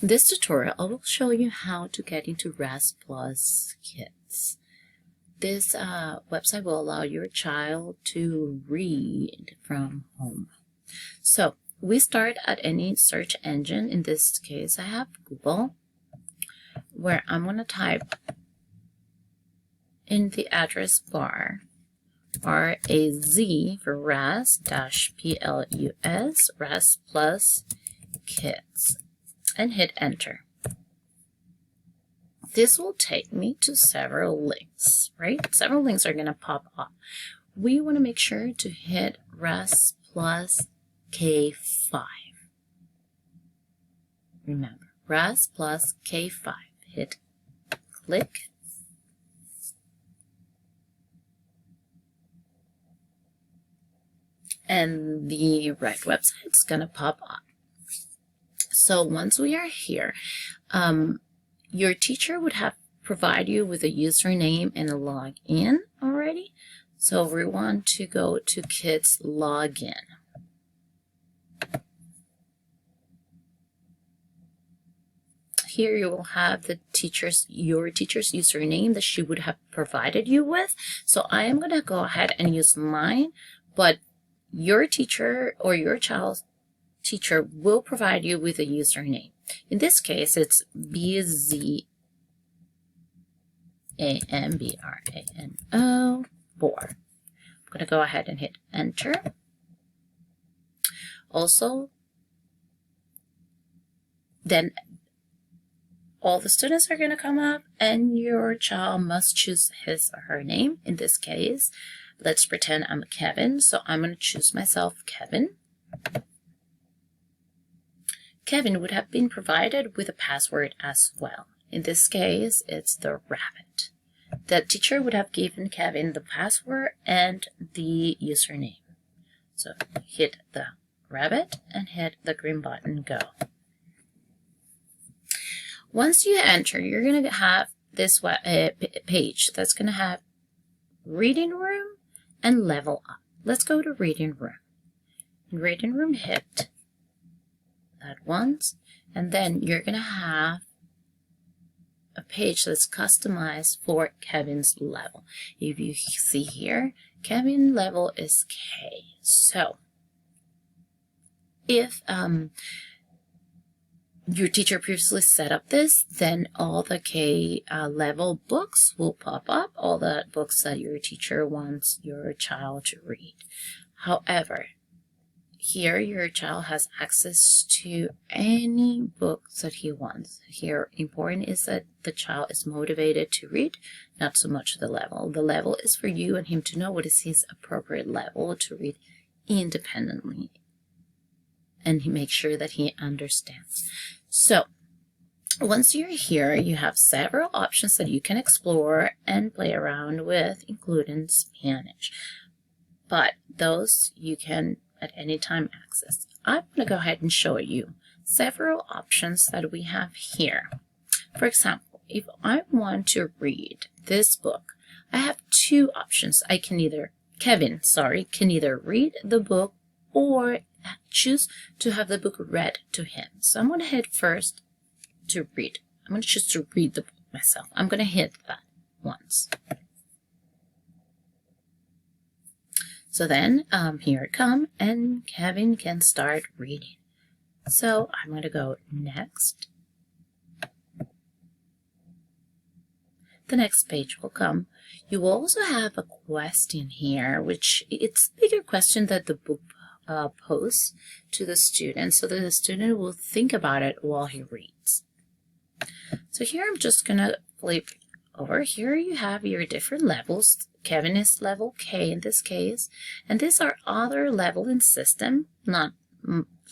In this tutorial, I will show you how to get into Raz Plus Kids. This website will allow your child to read from home. So we start at any search engine. In this case, I have Google, where I'm going to type in the address bar RAZ for Raz-Plus, Raz Plus Kids, and hit enter. This will take me to several links, right? Several links are going to pop up. We want to make sure to hit Raz Plus K5. Remember, Raz Plus K5. Hit click. And the right website is going to pop up. So once we are here, your teacher would have provide you with a username and a login already. So we want to go to Kids Login. Here you will have your teacher's username that she would have provided you with. So I am going to go ahead and use mine, but your teacher or your child's teacher will provide you with a username. In this case, it's BZAMBRANO4. I'm going to go ahead and hit enter. Also, then all the students are going to come up and your child must choose his or her name. In this case, let's pretend I'm Kevin, so I'm going to choose myself Kevin. Kevin would have been provided with a password as well. In this case, it's the rabbit. The teacher would have given Kevin the password and the username. So hit the rabbit and hit the green button, go. Once you enter, you're going to have this page that's going to have reading room and level up. Let's go to reading room. In reading room, hit that once, and then you're going to have a page that's customized for Kevin's level. If you see here, Kevin's level is K. So if your teacher previously set up this, then all the K level books will pop up, all the books that your teacher wants your child to read. However, here your child has access to any books that he wants. Here, important is that the child is motivated to read, not so much the level. The level is for you and him to know what is his appropriate level to read independently. And he makes sure that he understands. So once you're here, you have several options that you can explore and play around with, including Spanish. But those you can at any time access. I'm going to go ahead and show you several options that we have here. For example, if I want to read this book, I have two options. Kevin can either read the book or choose to have the book read to him. So I'm going to hit first to read. I'm going to choose to read the book myself. I'm going to hit that once. So then here it comes, and Kevin can start reading. So I'm going to go next. The next page will come. You will also have a question here, which it's a bigger question that the book pose to the student, so that the student will think about it while he reads. So here I'm just going to flip over. Here you have your different levels. Kevin is level K in this case, and these are other level in system. Not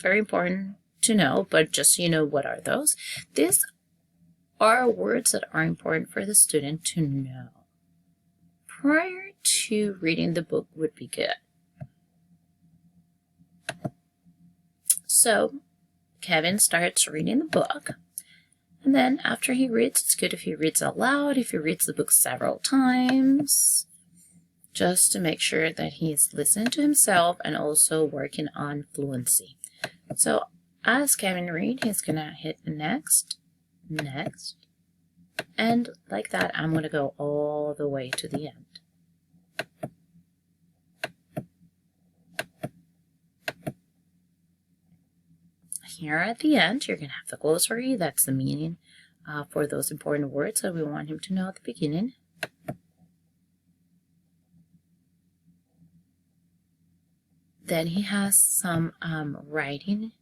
very important to know, but just so you know what are those. These are words that are important for the student to know. Prior to reading the book would be good. So Kevin starts reading the book, and then after he reads, it's good if he reads out loud, if he reads the book several times, just to make sure that he's listening to himself and also working on fluency. So as Kevin read, he's going to hit next, next, and like that, I'm going to go all the way to the end. Here at the end, you're going to have the glossary. That's the meaning for those important words that we want him to know at the beginning. Then he has some writing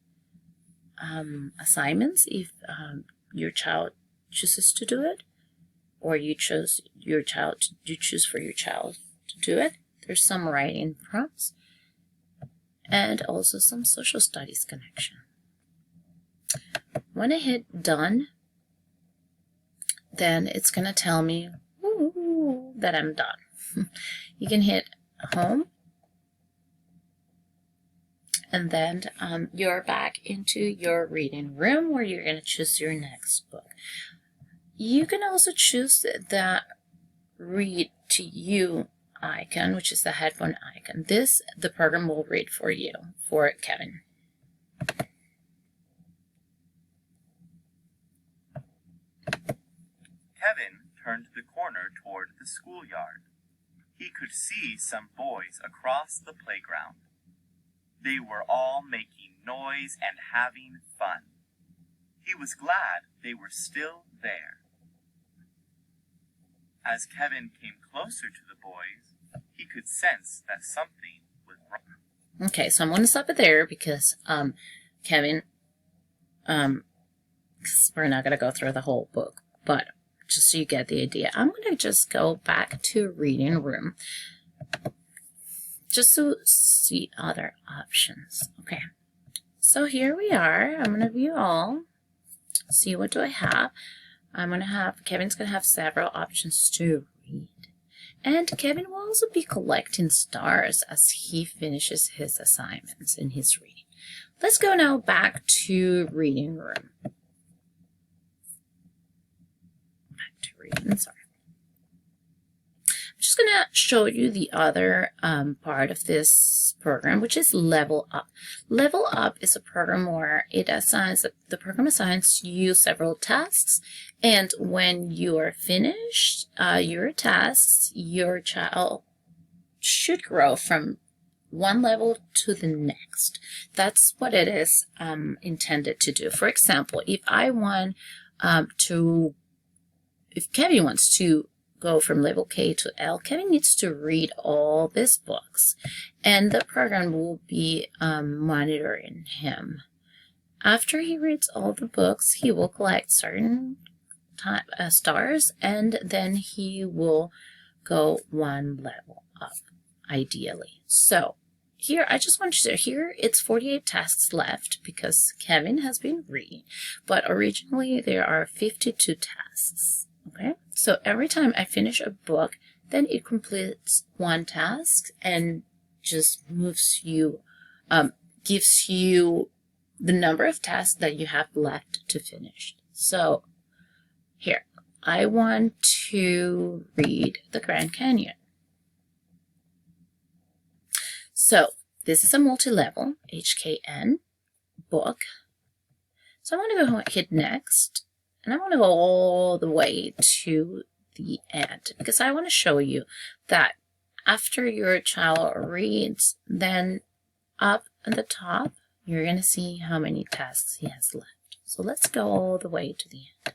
assignments if your child chooses to do it, or you choose for your child to do it. There's some writing prompts and also some social studies connection. When I hit done, then it's going to tell me that I'm done. You can hit home, and then you're back into your reading room where you're going to choose your next book. You can also choose the read to you icon, which is the headphone icon. The program will read for you, for Kevin. Kevin turned the corner toward the schoolyard. He could see some boys across the playground. They were all making noise and having fun. He was glad they were still there. As Kevin came closer to the boys, he could sense that something was wrong. Okay, so I'm going to stop it there because Kevin, we're not going to go through the whole book, but just so you get the idea, I'm going to just go back to reading room just to see other options. Okay, so here we are. I'm going to view all, see what do I have. Kevin's going to have several options to read. And Kevin will also be collecting stars as he finishes his assignments in his reading. Let's go now back to reading room. Sorry. I'm just going to show you the other part of this program, which is Level Up. Level Up is a program where the program assigns you several tasks, and when you are finished your tasks, your child should grow from one level to the next. That's what it is intended to do. For example, if Kevin wants to go from level K to L, Kevin needs to read all these books, and the program will be monitoring him. After he reads all the books, he will collect certain stars, and then he will go one level up, ideally. So here, I just want you to, here it's 48 tasks left because Kevin has been reading, but originally there are 52 tasks. Okay, so every time I finish a book, then it completes one task and just gives you the number of tasks that you have left to finish. So here, I want to read the Grand Canyon. So this is a multi-level HKN book. So I'm going to go hit next. And I want to go all the way to the end because I want to show you that after your child reads, then up at the top, you're going to see how many tasks he has left. So let's go all the way to the end.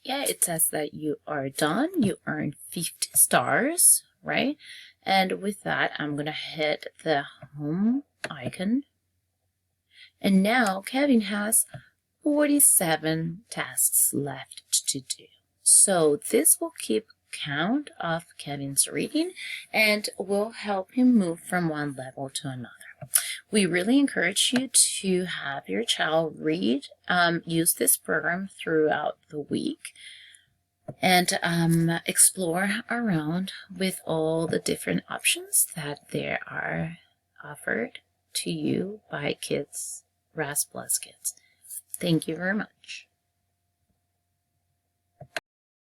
Yeah, it says that you are done. You earned 50 stars, right? And with that, I'm going to hit the home icon. And now Kevin has 47 tasks left to do. So this will keep count of Kevin's reading and will help him move from one level to another. We really encourage you to have your child read, use this program throughout the week, and explore around with all the different options that there are offered to you by Kids, Raz Plus Kids. Thank you very much.